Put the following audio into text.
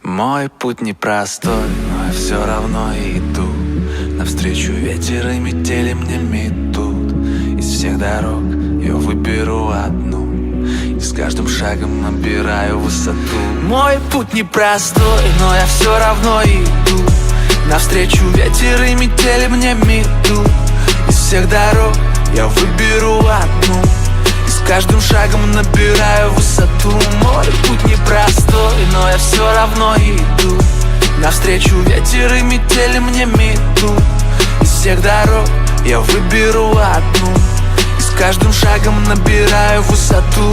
Мой путь непростой, но я все равно иду. Навстречу ветер и метели мне метут. Из всех дорог я выберу одну, и с каждым шагом набираю высоту. Мой путь непростой, но я все равно иду. Навстречу ветер и метели мне метут. Из всех дорог я выберу одну, и с каждым шагом набираю высоту. Мой путь непростой, но я все равно иду. Навстречу ветер и метели мне метут. Из всех дорог я выберу одну, и с каждым шагом набираю высоту.